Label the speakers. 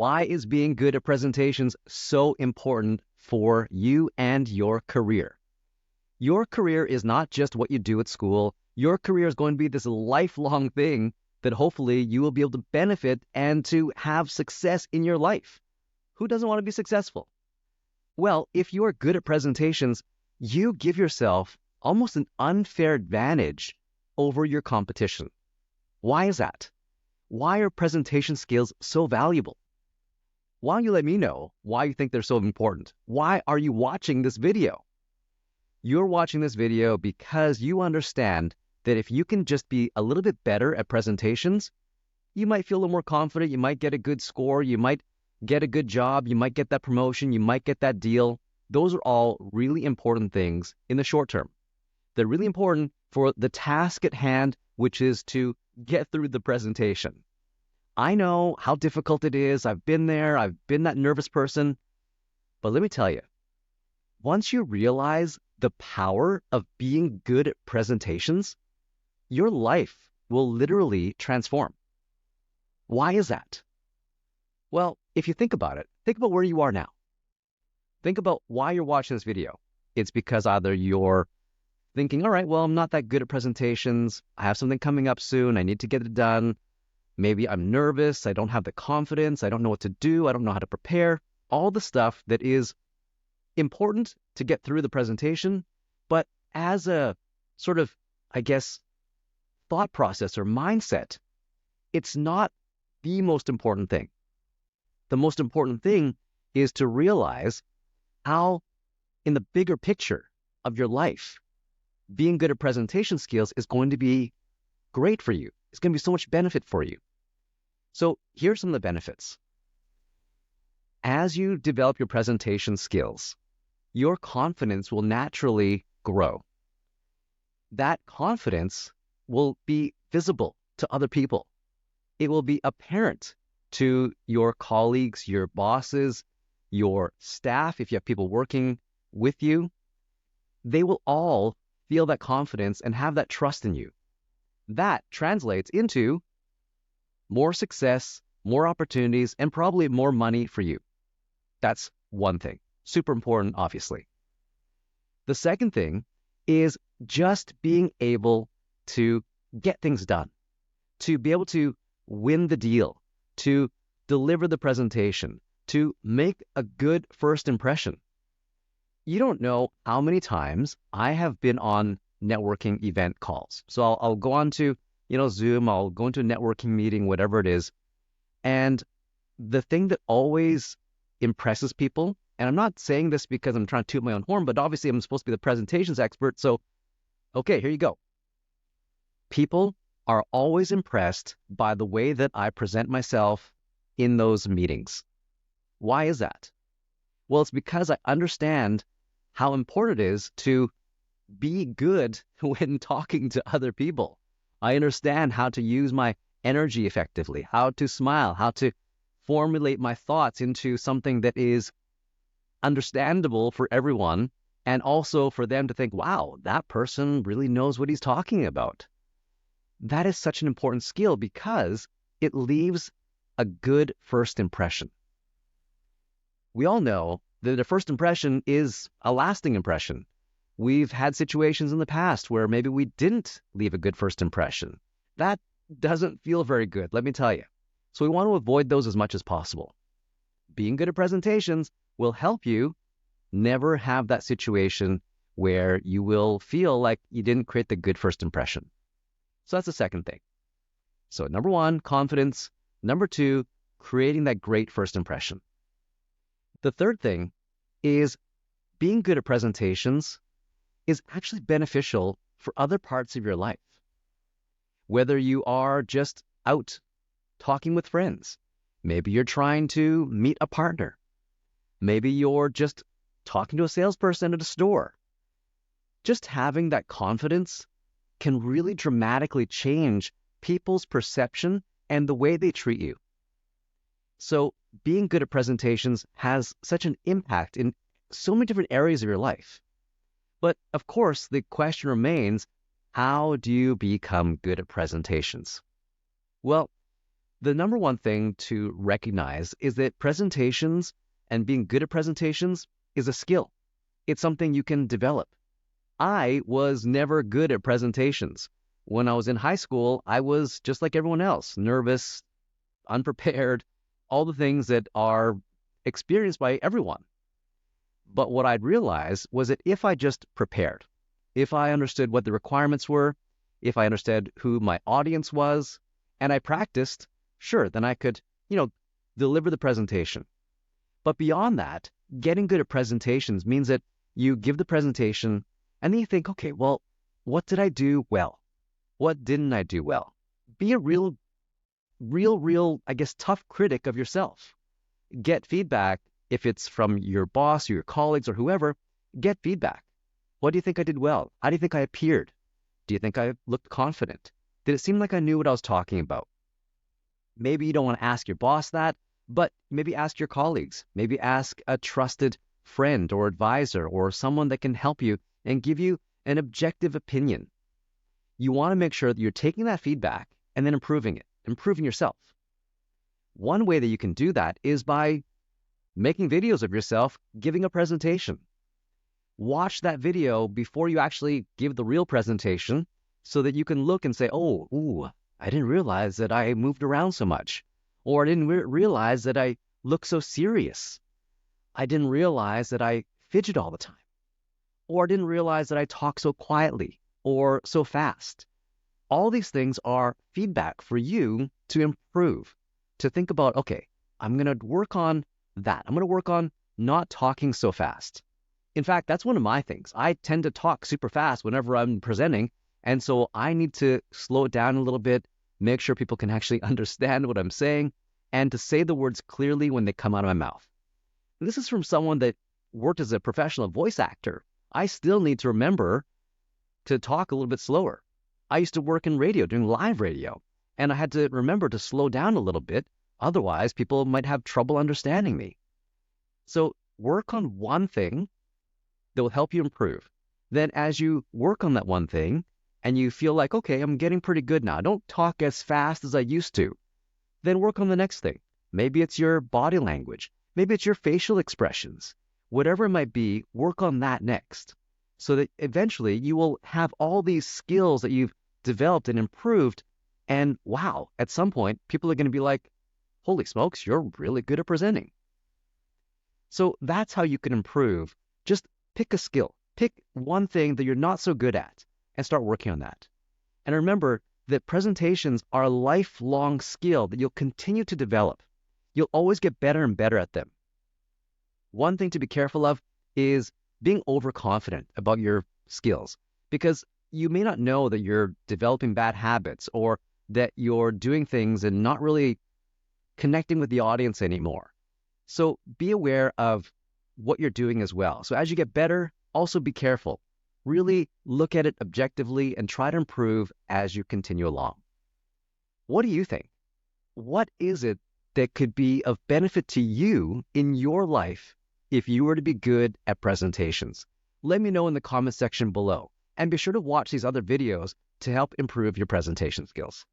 Speaker 1: Why is being good at presentations so important for you and your career? Your career is not just what you do at school. Your career is going to be this lifelong thing that hopefully you will be able to benefit and to have success in your life. Who doesn't want to be successful? Well, if you are good at presentations, you give yourself almost an unfair advantage over your competition. Why is that? Why are presentation skills so valuable? Why don't you let me know why you think they're so important? Why are you watching this video? You're watching this video because you understand that if you can just be a little bit better at presentations, you might feel a little more confident, you might get a good score, you might get a good job, you might get that promotion, you might get that deal. Those are all really important things in the short term. They're really important for the task at hand, which is to get through the presentation. I know how difficult it is. I've been there. I've been that nervous person. But let me tell you, once you realize the power of being good at presentations, your life will literally transform. Why is that? Well, if you think about it, think about where you are now. Think about why you're watching this video. It's because either you're thinking, all right, well, I'm not that good at presentations. I have something coming up soon. I need to get it done. Maybe I'm nervous. I don't have the confidence. I don't know what to do. I don't know how to prepare. All the stuff that is important to get through the presentation, but as a sort of, I guess, thought process or mindset, it's not the most important thing. The most important thing is to realize how, in the bigger picture of your life, being good at presentation skills is going to be great for you. It's going to be so much benefit for you. So here's some of the benefits. As you develop your presentation skills, your confidence will naturally grow. That confidence will be visible to other people. It will be apparent to your colleagues, your bosses, your staff, if you have people working with you. They will all feel that confidence and have that trust in you. That translates into more success, more opportunities, and probably more money for you. That's one thing. Super important, obviously. The second thing is just being able to get things done, to be able to win the deal, to deliver the presentation, to make a good first impression. You don't know how many times I have been on networking event calls. So I'll go on to, Zoom, I'll go into a networking meeting, whatever it is. And the thing that always impresses people, and I'm not saying this because I'm trying to toot my own horn, but obviously I'm supposed to be the presentations expert. So, okay, here you go. People are always impressed by the way that I present myself in those meetings. Why is that? Well, it's because I understand how important it is to be good when talking to other people. I understand how to use my energy effectively, how to smile, how to formulate my thoughts into something that is understandable for everyone, and also for them to think, wow, that person really knows what he's talking about. That is such an important skill because it leaves a good first impression. We all know that a first impression is a lasting impression. We've had situations in the past where maybe we didn't leave a good first impression. That doesn't feel very good, let me tell you. So we want to avoid those as much as possible. Being good at presentations will help you never have that situation where you will feel like you didn't create the good first impression. So that's the second thing. So number one, confidence. Number two, creating that great first impression. The third thing is being good at presentations is actually beneficial for other parts of your life. Whether you are just out talking with friends, maybe you're trying to meet a partner, maybe you're just talking to a salesperson at a store. Just having that confidence can really dramatically change people's perception and the way they treat you. So being good at presentations has such an impact in so many different areas of your life. But of course, the question remains, how do you become good at presentations? Well, The number one thing to recognize is that presentations and being good at presentations is a skill. It's something you can develop. I was never good at presentations. When I was in high school, I was just like everyone else, nervous, unprepared, all the things that are experienced by everyone. But what I'd realized was that if I just prepared, if I understood what the requirements were, if I understood who my audience was, and I practiced, sure, then I could, deliver the presentation. But beyond that, getting good at presentations means that you give the presentation and then you think, okay, well, what did I do well? What didn't I do well? Be a real, I guess, tough critic of yourself. Get feedback. If it's from your boss or your colleagues or whoever, get feedback. What do you think I did well? How do you think I appeared? Do you think I looked confident? Did it seem like I knew what I was talking about? Maybe you don't want to ask your boss that, but maybe ask your colleagues. Maybe ask a trusted friend or advisor or someone that can help you and give you an objective opinion. You want to make sure that you're taking that feedback and then improving it, improving yourself. One way that you can do that is by making videos of yourself giving a presentation. Watch that video before you actually give the real presentation so that you can look and say, I didn't realize that I moved around so much. Or I didn't realize that I look so serious. I didn't realize that I fidget all the time. Or I didn't realize that I talk so quietly or so fast. All these things are feedback for you to improve, to think about, okay, I'm going to work on that. I'm going to work on not talking so fast. In fact, that's one of my things. I tend to talk super fast whenever I'm presenting, and so I need to slow it down a little bit, make sure people can actually understand what I'm saying, and to say the words clearly when they come out of my mouth. And this is from someone that worked as a professional voice actor. I still need to remember to talk a little bit slower. I used to work in radio, doing live radio, and I had to remember to slow down a little bit. Otherwise, people might have trouble understanding me. So work on one thing that will help you improve. Then as you work on that one thing and you feel like, okay, I'm getting pretty good now. I don't talk as fast as I used to. Then work on the next thing. Maybe it's your body language. Maybe it's your facial expressions. Whatever it might be, work on that next so that eventually you will have all these skills that you've developed and improved. And wow, at some point, people are going to be like, holy smokes, you're really good at presenting. So that's how you can improve. Just pick a skill. Pick one thing that you're not so good at and start working on that. And remember that presentations are a lifelong skill that you'll continue to develop. You'll always get better and better at them. One thing to be careful of is being overconfident about your skills, because you may not know that you're developing bad habits or that you're doing things and not really connecting with the audience anymore. So be aware of what you're doing as well. So as you get better, also be careful. Really look at it objectively and try to improve as you continue along. What do you think? What is it that could be of benefit to you in your life if you were to be good at presentations? Let me know in the comment section below, and be sure to watch these other videos to help improve your presentation skills.